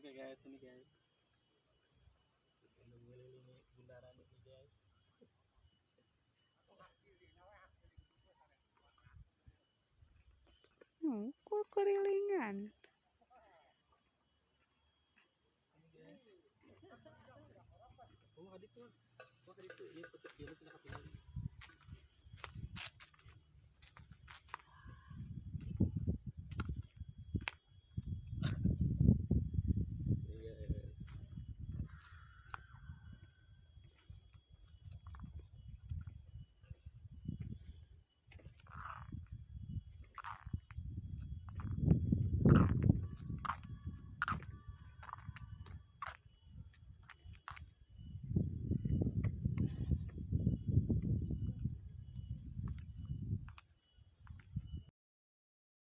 Oke guys, ini guys. Kita mengelilingi bundaran ini guys. Kok kerilingan? Ini guys. Oh, adik tuh. Wah, adik tuh dia petik dia kita kapilin.